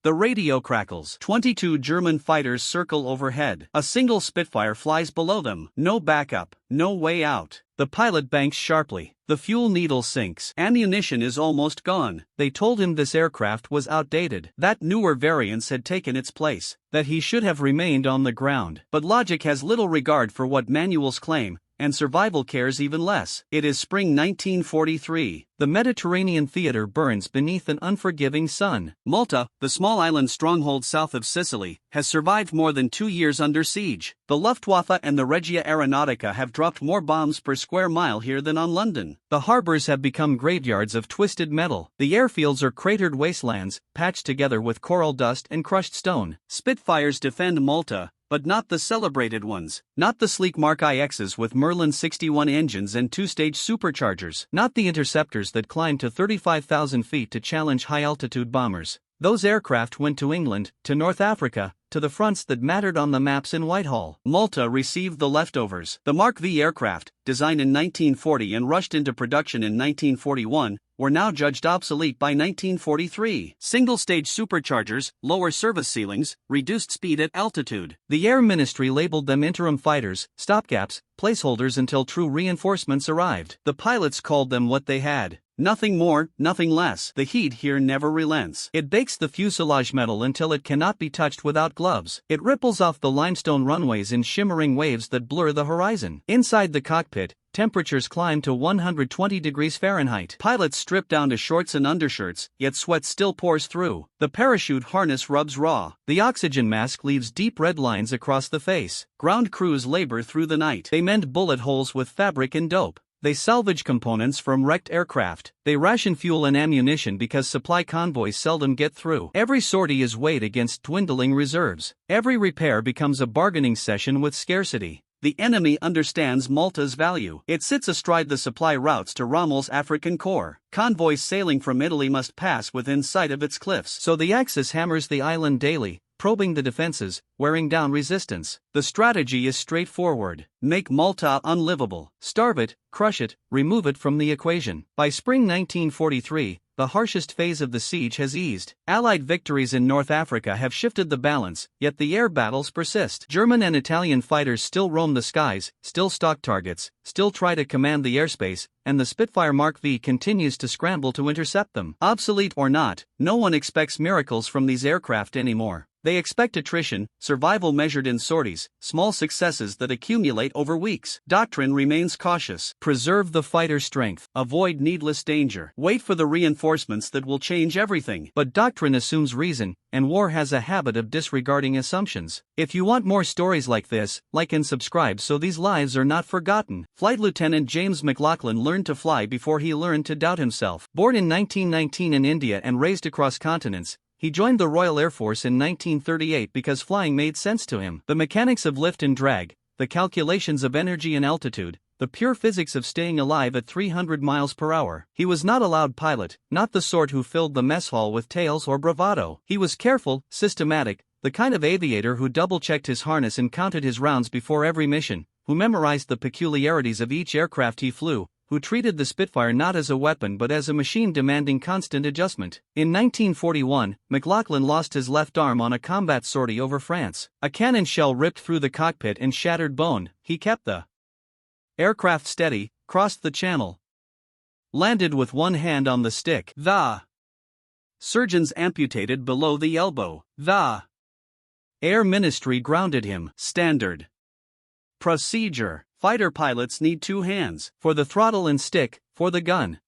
The radio crackles. 22 German fighters circle overhead. A single Spitfire flies below them. No backup, no way out. The pilot banks sharply. The fuel needle sinks. Ammunition is almost gone. They told him this aircraft was outdated, that newer variants had taken its place, that he should have remained on the ground. But logic has little regard for what manuals claim, and survival cares even less. It is spring 1943. The Mediterranean theater burns beneath an unforgiving sun. Malta, the small island stronghold south of Sicily, has survived more than 2 years under siege. The Luftwaffe and the Regia Aeronautica have dropped more bombs per square mile here than on London. The harbors have become graveyards of twisted metal. The airfields are cratered wastelands, patched together with coral dust and crushed stone. Spitfires defend Malta, but not the celebrated ones. Not the sleek Mark IXs with Merlin 61 engines and two-stage superchargers. Not the interceptors that climb to 35,000 feet to challenge high-altitude bombers. Those aircraft went to England, to North Africa, to the fronts that mattered on the maps in Whitehall. Malta received the leftovers. The Mark V aircraft, designed in 1940 and rushed into production in 1941, were now judged obsolete by 1943. Single-stage superchargers, lower service ceilings, reduced speed at altitude. The Air Ministry labeled them interim fighters, stopgaps, placeholders until true reinforcements arrived. The pilots called them what they had. Nothing more, nothing less. The heat here never relents. It bakes the fuselage metal until it cannot be touched without gloves. It ripples off the limestone runways in shimmering waves that blur the horizon. Inside the cockpit, temperatures climb to 120 degrees Fahrenheit. Pilots strip down to shorts and undershirts, yet sweat still pours through. The parachute harness rubs raw. The oxygen mask leaves deep red lines across the face. Ground crews labor through the night. They mend bullet holes with fabric and dope. They salvage components from wrecked aircraft. They ration fuel and ammunition because supply convoys seldom get through. Every sortie is weighed against dwindling reserves. Every repair becomes a bargaining session with scarcity. The enemy understands Malta's value. It sits astride the supply routes to Rommel's African core. Convoys sailing from Italy must pass within sight of its cliffs. So the Axis hammers the island daily, probing the defenses, wearing down resistance. The strategy is straightforward. Make Malta unlivable. Starve it, crush it, remove it from the equation. By spring 1943, the harshest phase of the siege has eased. Allied victories in North Africa have shifted the balance, yet the air battles persist. German and Italian fighters still roam the skies, still stalk targets, still try to command the airspace, and the Spitfire Mark V continues to scramble to intercept them. Obsolete or not, no one expects miracles from these aircraft anymore. They expect attrition, survival measured in sorties, small successes that accumulate over weeks. Doctrine remains cautious. Preserve the fighter's strength. Avoid needless danger. Wait for the reinforcements that will change everything. But doctrine assumes reason, and war has a habit of disregarding assumptions. If you want more stories like this, like and subscribe so these lives are not forgotten. Flight Lieutenant James McLaughlin learned to fly before he learned to doubt himself. Born in 1919 in India and raised across continents, he joined the Royal Air Force in 1938 because flying made sense to him. The mechanics of lift and drag, the calculations of energy and altitude, the pure physics of staying alive at 300 miles per hour. He was not a loud pilot, not the sort who filled the mess hall with tales or bravado. He was careful, systematic, the kind of aviator who double-checked his harness and counted his rounds before every mission, who memorized the peculiarities of each aircraft he flew, who treated the Spitfire not as a weapon but as a machine demanding constant adjustment. In 1941, McLaughlin lost his left arm on a combat sortie over France. A cannon shell ripped through the cockpit and shattered bone. He kept the aircraft steady, crossed the channel, landed with one hand on the stick. The surgeons amputated below the elbow. The Air Ministry grounded him. Standard procedure. Fighter pilots need two hands, for the throttle and stick, for the gun.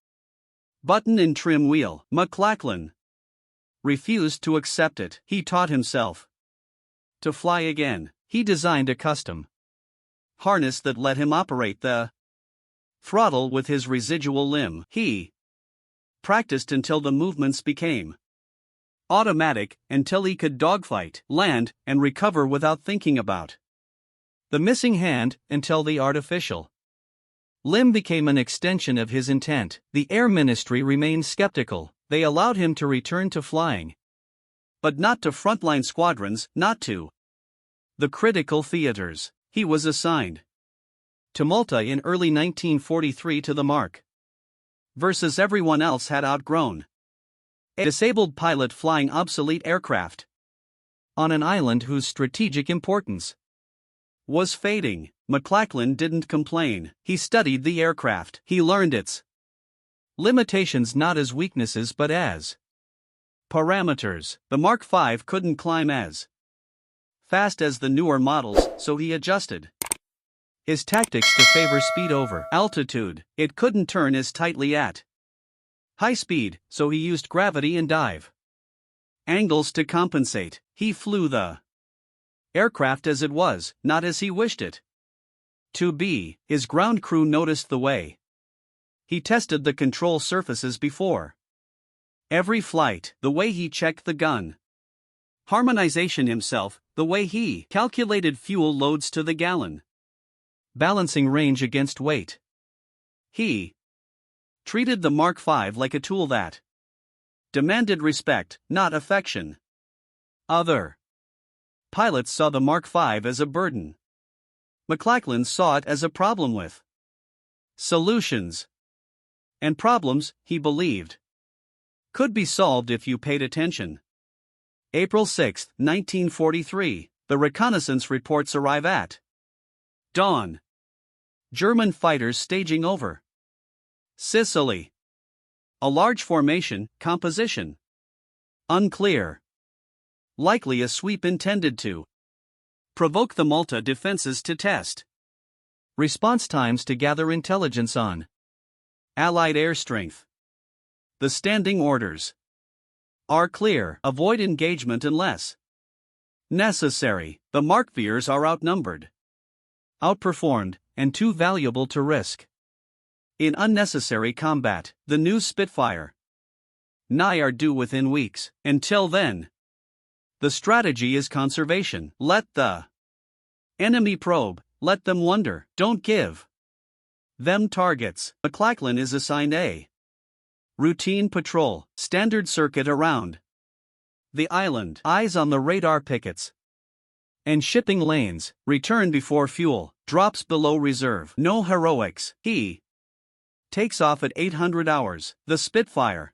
Button and trim wheel. McLaughlin refused to accept it. He taught himself to fly again. He designed a custom harness that let him operate the throttle with his residual limb. He practiced until the movements became automatic, until he could dogfight, land, and recover without thinking about the missing hand, until the artificial limb became an extension of his intent. The Air Ministry remained skeptical. They allowed him to return to flying, but not to frontline squadrons, not to the critical theaters. He was assigned to Malta in early 1943 to the Mark versus everyone else had outgrown. A disabled pilot flying obsolete aircraft on an island whose strategic importance was fading. McLachlan didn't complain. He studied the aircraft. He learned its limitations not as weaknesses but as parameters. The Mark V couldn't climb as fast as the newer models, so he adjusted his tactics to favor speed over altitude. It couldn't turn as tightly at high speed, so he used gravity and dive angles to compensate. He flew the aircraft as it was, not as he wished it to be. His ground crew noticed the way he tested the control surfaces before every flight, the way he checked the gun harmonization himself, the way he calculated fuel loads to the gallon, balancing range against weight. He treated the Mark V like a tool that demanded respect, not affection. Other pilots saw the Mark V as a burden. McLachlan saw it as a problem with solutions. And problems, he believed, could be solved if you paid attention. April 6, 1943, the reconnaissance reports arrive at dawn. German fighters staging over Sicily. A large formation, composition unclear. Likely a sweep intended to provoke the Malta defenses to test response times to gather intelligence on Allied air strength. The standing orders are clear: avoid engagement unless necessary. The Mark V's are outnumbered, outperformed, and too valuable to risk in unnecessary combat. The new Spitfire nigh are due within weeks. Until then, the strategy is conservation. Let the enemy probe, let them wonder, don't give them targets. McLachlan is assigned a routine patrol, standard circuit around the island, eyes on the radar pickets and shipping lanes, return before fuel drops below reserve. No heroics. He takes off at 800 hours. The Spitfire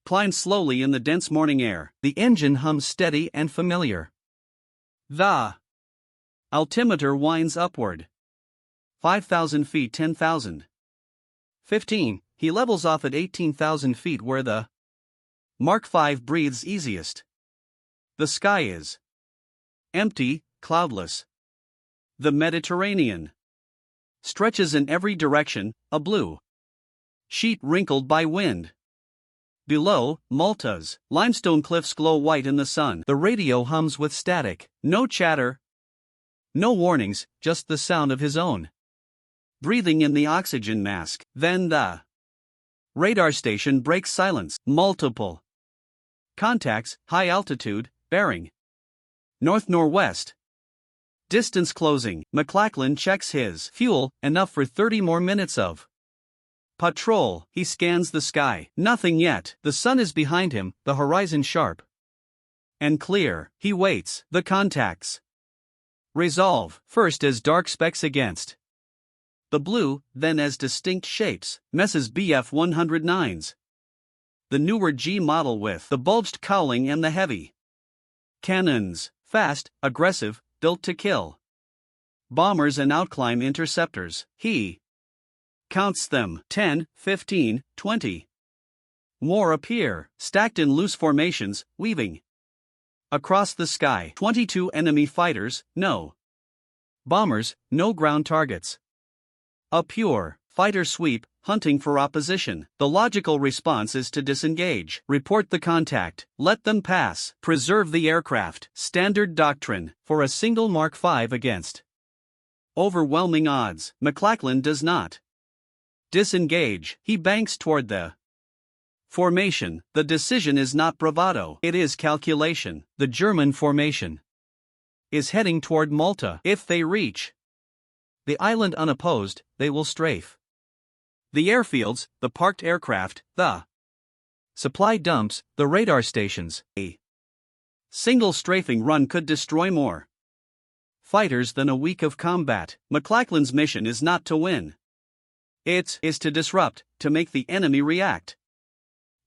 climbs slowly in the dense morning air. The engine hums steady and familiar. The altimeter winds upward. 5,000 feet, 10,000. 15. He levels off at 18,000 feet where the Mark V breathes easiest. The sky is empty, cloudless. The Mediterranean stretches in every direction, a blue sheet wrinkled by wind. Below, Malta's limestone cliffs glow white in the sun. The radio hums with static. No chatter, no warnings, just the sound of his own breathing in the oxygen mask. Then the radar station breaks silence. Multiple contacts, high altitude, bearing north-northwest. Distance closing. McLachlan checks his fuel, enough for 30 more minutes of patrol. He scans the sky. Nothing yet. The sun is behind him, the horizon sharp and clear. He waits. The contacts resolve, first as dark specks against the blue, then as distinct shapes. Mess's Bf-109s. The newer G model with the bulged cowling and the heavy cannons. Fast, aggressive, built to kill. Bombers and outclimb interceptors. He counts them. 10, 15, 20. More appear, stacked in loose formations, weaving across the sky. 22 enemy fighters, no bombers, no ground targets. A pure fighter sweep, hunting for opposition. The logical response is to disengage, report the contact, let them pass, preserve the aircraft. Standard doctrine for a single Mark V against overwhelming odds. McLachlan does not disengage, he banks toward the formation. The decision is not bravado, it is calculation. The German formation is heading toward Malta. If they reach the island unopposed, they will strafe the airfields, the parked aircraft, the supply dumps, the radar stations. A single strafing run could destroy more fighters than a week of combat. McLachlan's mission is not to win. It is to disrupt, to make the enemy react,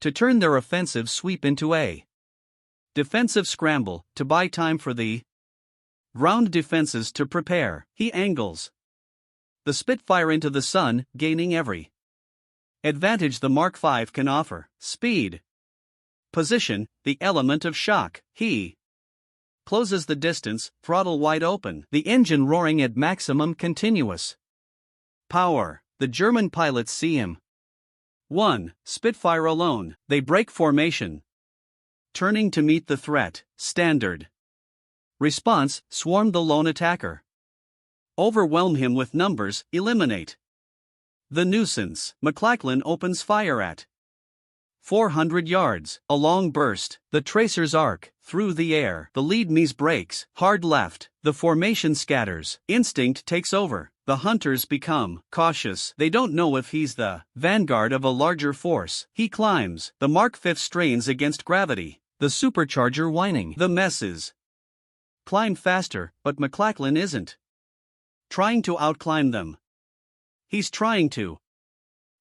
to turn their offensive sweep into a defensive scramble, to buy time for the ground defenses to prepare. He angles the Spitfire into the sun, gaining every advantage the Mark V can offer: speed, position, the element of shock. He closes the distance, throttle wide open, the engine roaring at maximum continuous power. The German pilots see him. 1. Spitfire alone. They break formation, turning to meet the threat. Standard response: swarm the lone attacker. Overwhelm him with numbers, eliminate the nuisance. McLachlan opens fire at 400 yards. A long burst, the tracers arc through the air. The lead Mies breaks, hard left, the formation scatters. Instinct takes over. The hunters become cautious. They don't know if he's the vanguard of a larger force. He climbs. The Mark V strains against gravity, the supercharger whining. The messes climb faster, but McLachlan isn't trying to outclimb them. He's trying to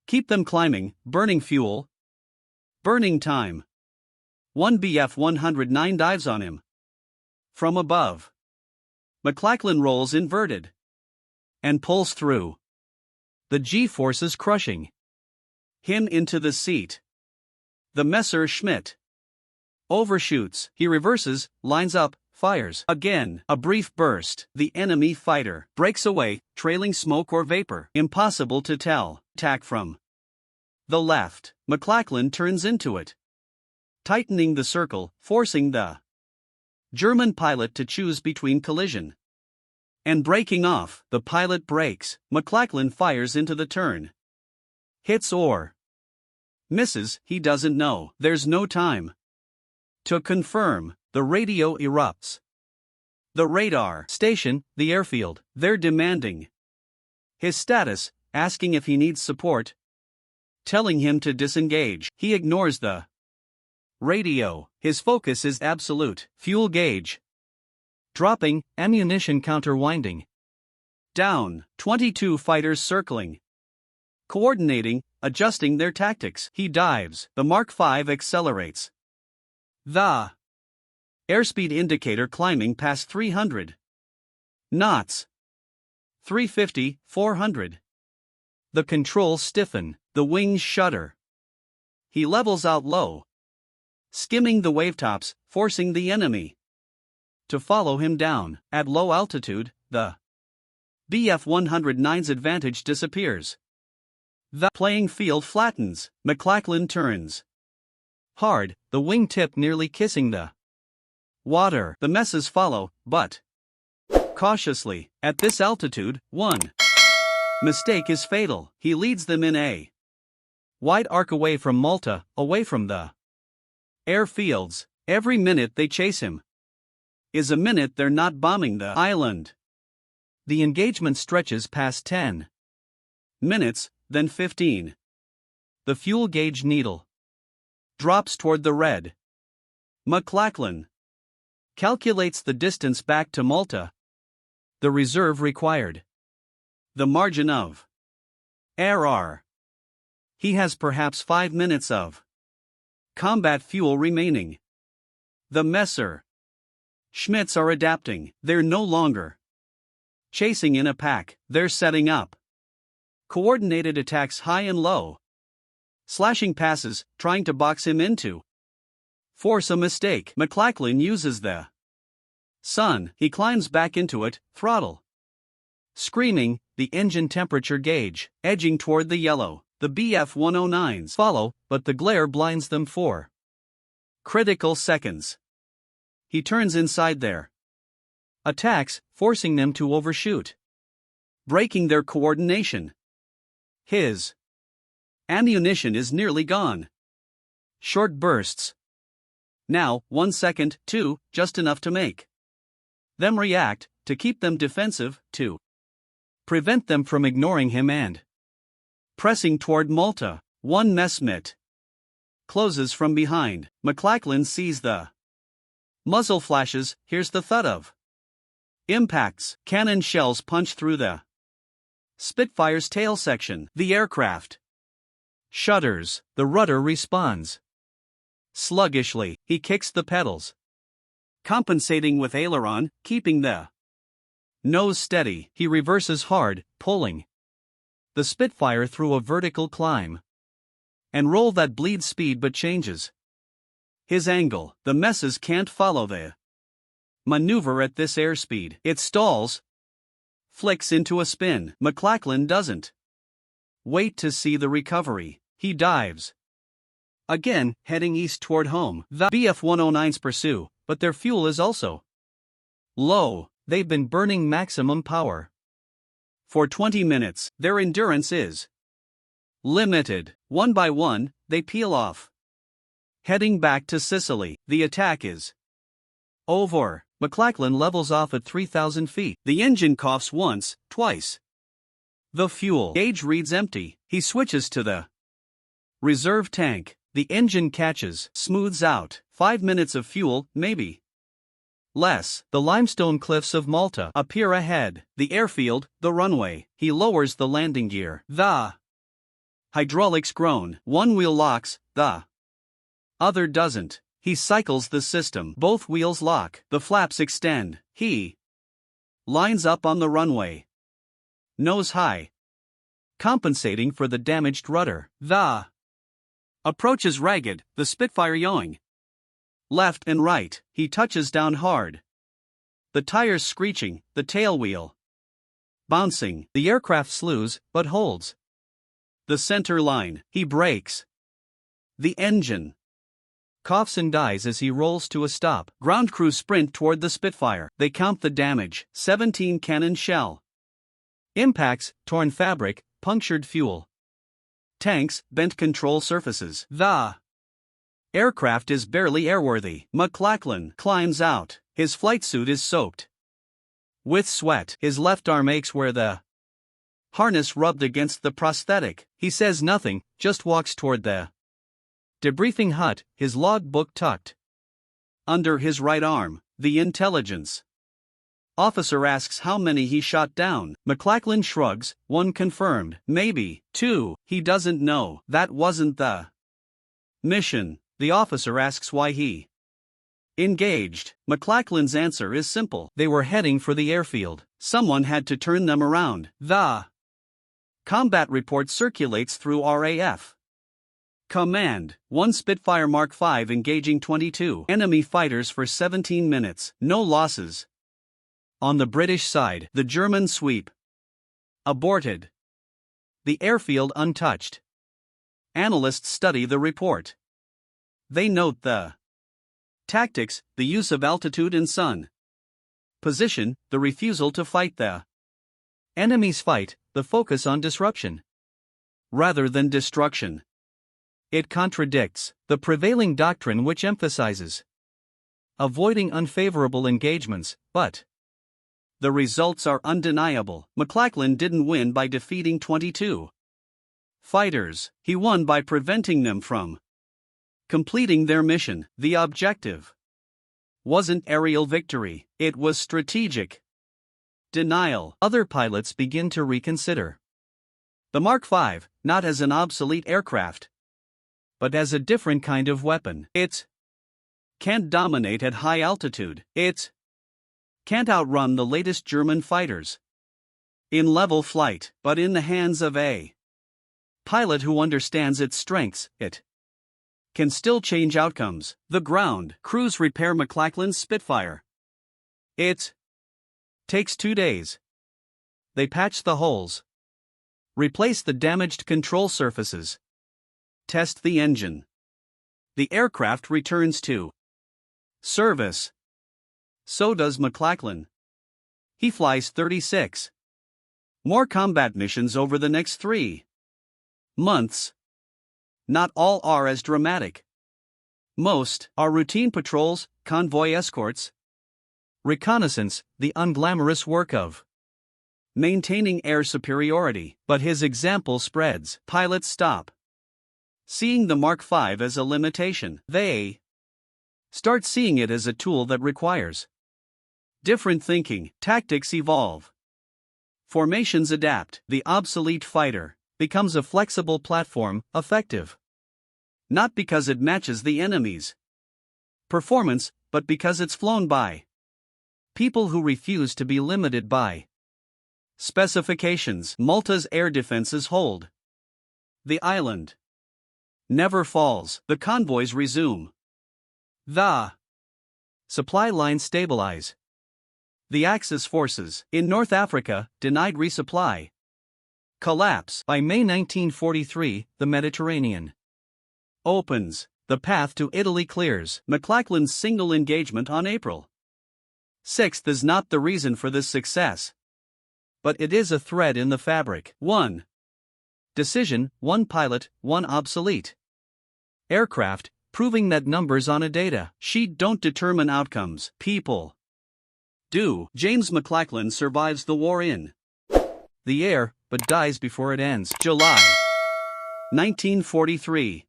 keep them climbing, burning fuel, burning time. 1 Bf 109 dives on him from above. McLachlan rolls inverted and pulls through. The G-forces crushing him into the seat. The Messerschmitt overshoots. He reverses, lines up, fires. Again, a brief burst. The enemy fighter breaks away, trailing smoke or vapor. Impossible to tell. Attack from the left. McLachlan turns into it, tightening the circle, forcing the German pilot to choose between collision and breaking off. The pilot brakes. McLachlan fires into the turn. Hits or misses, he doesn't know. There's no time to confirm. The radio erupts. The radar station, the airfield, they're demanding his status, asking if he needs support, telling him to disengage. He ignores the radio. His focus is absolute. Fuel gauge dropping, ammunition counter winding down. 22 fighters circling, coordinating, adjusting their tactics. He dives. The Mark V accelerates. The airspeed indicator climbing past 300 knots. 350, 400. The controls stiffen, the wings shudder. He levels out low, skimming the wavetops, forcing the enemy to follow him down. At low altitude, the Bf 109's advantage disappears. The playing field flattens. McLachlan turns hard, the wingtip nearly kissing the water. The messes follow, but cautiously. At this altitude, one mistake is fatal. He leads them in a wide arc away from Malta, away from the airfields. Every minute they chase him is a minute they're not bombing the island. The engagement stretches past 10 minutes, then 15. The fuel gauge needle drops toward the red. McLachlan calculates the distance back to Malta, the reserve required, the margin of error. He has perhaps 5 minutes of combat fuel remaining. The Messer Schmitts are adapting. They're no longer chasing in a pack, they're setting up coordinated attacks high and low, slashing passes, trying to box him into force a mistake. McLachlan uses the sun. He climbs back into it, throttle screaming, the engine temperature gauge edging toward the yellow. The Bf 109s follow, but the glare blinds them for critical seconds. He turns inside their attacks, forcing them to overshoot, breaking their coordination. His ammunition is nearly gone. Short bursts. Now, 1 second, 2, just enough to make them react, to keep them defensive, to prevent them from ignoring him and pressing toward Malta. One Messerschmitt closes from behind. McLachlan sees the muzzle flashes, hears the thud of impacts. Cannon shells punch through the Spitfire's tail section. The aircraft shudders. The rudder responds. Sluggishly, he kicks the pedals, compensating with aileron, keeping the nose steady. He reverses hard, pulling the Spitfire through a vertical climb and roll that bleeds speed but changes his angle. The messes can't follow the maneuver at this airspeed. It stalls, flicks into a spin. McLachlan doesn't wait to see the recovery. He dives again, heading east toward home. The BF-109s pursue, but their fuel is also low. They've been burning maximum power for 20 minutes. Their endurance is limited. One by one, they peel off, heading back to Sicily. The attack is over. McLachlan levels off at 3,000 feet. The engine coughs once, twice. The fuel gauge reads empty. He switches to the reserve tank. The engine catches, smooths out. 5 minutes of fuel, maybe less. The limestone cliffs of Malta appear ahead. The airfield, the runway. He lowers the landing gear. The hydraulics groan. One wheel locks, the other doesn't. He cycles the system. Both wheels lock. The flaps extend. He lines up on the runway, nose high, compensating for the damaged rudder. The approach is ragged, the Spitfire yawing left and right. He touches down hard, the tires screeching, the tail wheel bouncing. The aircraft slews, but holds the center line. He brakes. The engine coughs and dies as he rolls to a stop. Ground crew sprint toward the Spitfire. They count the damage. 17 cannon shell impacts, torn fabric, punctured fuel tanks, bent control surfaces. The aircraft is barely airworthy. McLachlan climbs out. His flight suit is soaked with sweat. His left arm aches where the harness rubbed against the prosthetic. He says nothing, just walks toward the debriefing hut, his logbook tucked under his right arm. The intelligence officer asks how many he shot down. McLachlan shrugs. 1 confirmed, maybe 2. He doesn't know. That wasn't the mission. The officer asks why he engaged. McLachlan's answer is simple. They were heading for the airfield. Someone had to turn them around. The combat report circulates through RAF command. 1 Spitfire Mark V engaging 22 enemy fighters for 17 minutes. No losses. On the British side, the German sweep aborted. The airfield untouched. Analysts study the report. They note the tactics, the use of altitude and sun position, the refusal to fight the enemy's fight, the focus on disruption rather than destruction. It contradicts the prevailing doctrine which emphasizes avoiding unfavorable engagements, but the results are undeniable. McLachlan didn't win by defeating 22 fighters. He won by preventing them from completing their mission. The objective wasn't aerial victory, it was strategic denial. Other pilots begin to reconsider the Mark V, not as an obsolete aircraft, but as a different kind of weapon. It can't dominate at high altitude. It can't outrun the latest German fighters in level flight, but in the hands of a pilot who understands its strengths, it can still change outcomes. The ground crews repair McLachlan's Spitfire. It takes 2 days. They patch the holes, replace the damaged control surfaces, test the engine. The aircraft returns to service. So does McLachlan. He flies 36 more combat missions over the next 3 months. Not all are as dramatic. Most are routine patrols, convoy escorts, reconnaissance, the unglamorous work of maintaining air superiority. But his example spreads. Pilots stop seeing the Mark V as a limitation. They start seeing it as a tool that requires different thinking. Tactics evolve. Formations adapt. The obsolete fighter becomes a flexible platform, effective not because it matches the enemy's performance, but because it's flown by people who refuse to be limited by specifications. Malta's air defenses hold. The island never falls. The convoys resume. The supply lines stabilize. The Axis forces in North Africa, denied resupply, collapse. By May 1943, the Mediterranean opens. The path to Italy clears. McLachlan's single engagement on April 6 is not the reason for this success, but it is a thread in the fabric. 1. Decision: one pilot, one obsolete aircraft, proving that numbers on a data sheet don't determine outcomes. People do. James McLachlan survives the war in the air, but dies before it ends. July 1943.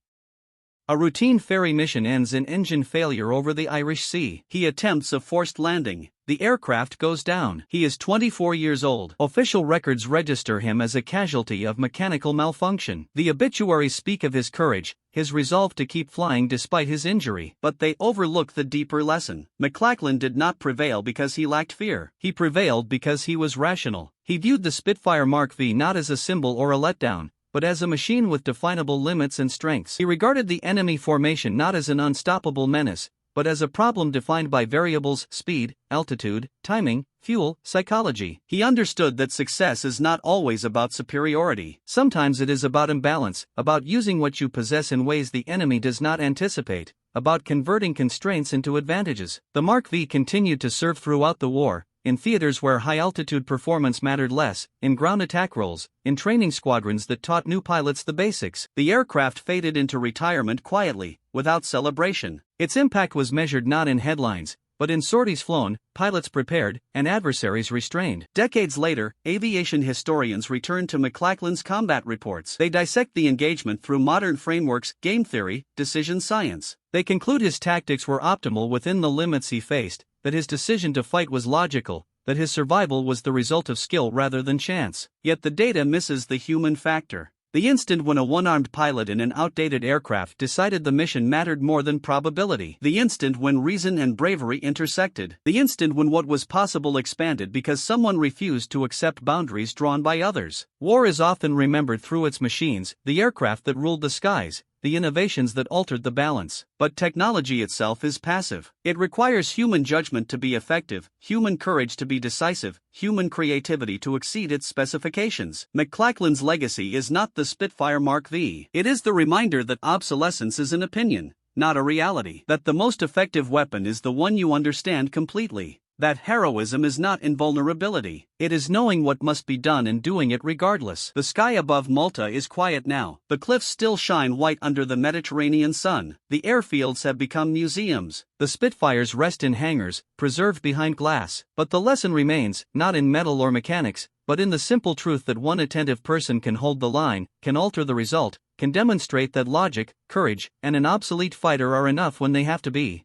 A routine ferry mission ends in engine failure over the Irish Sea. He attempts a forced landing. The aircraft goes down. He is 24 years old. Official records register him as a casualty of mechanical malfunction. The obituaries speak of his courage, his resolve to keep flying despite his injury. But they overlook the deeper lesson. McLachlan did not prevail because he lacked fear. He prevailed because he was rational. He viewed the Spitfire Mark V not as a symbol or a letdown, but as a machine with definable limits and strengths. He regarded the enemy formation not as an unstoppable menace, but as a problem defined by variables: speed, altitude, timing, fuel, psychology. He understood that success is not always about superiority. Sometimes it is about imbalance, about using what you possess in ways the enemy does not anticipate, about converting constraints into advantages. The Mark V continued to serve throughout the war, in theaters where high-altitude performance mattered less, in ground attack roles, in training squadrons that taught new pilots the basics. The aircraft faded into retirement quietly, without celebration. Its impact was measured not in headlines, but in sorties flown, pilots prepared, and adversaries restrained. Decades later, aviation historians return to McLachlan's combat reports. They dissect the engagement through modern frameworks: game theory, decision science. They conclude his tactics were optimal within the limits he faced, that his decision to fight was logical, that his survival was the result of skill rather than chance. Yet the data misses the human factor. The instant when a one-armed pilot in an outdated aircraft decided the mission mattered more than probability. The instant when reason and bravery intersected. The instant when what was possible expanded because someone refused to accept boundaries drawn by others. War is often remembered through its machines, the aircraft that ruled the skies, the innovations that altered the balance. But technology itself is passive. It requires human judgment to be effective, human courage to be decisive, human creativity to exceed its specifications. McLachlan's legacy is not the Spitfire Mark V. It is the reminder that obsolescence is an opinion, not a reality. That the most effective weapon is the one you understand completely. That heroism is not invulnerability. It is knowing what must be done and doing it regardless. The sky above Malta is quiet now. The cliffs still shine white under the Mediterranean sun. The airfields have become museums. The Spitfires rest in hangars, preserved behind glass. But the lesson remains, not in metal or mechanics, but in the simple truth that one attentive person can hold the line, can alter the result, can demonstrate that logic, courage, and an obsolete fighter are enough when they have to be.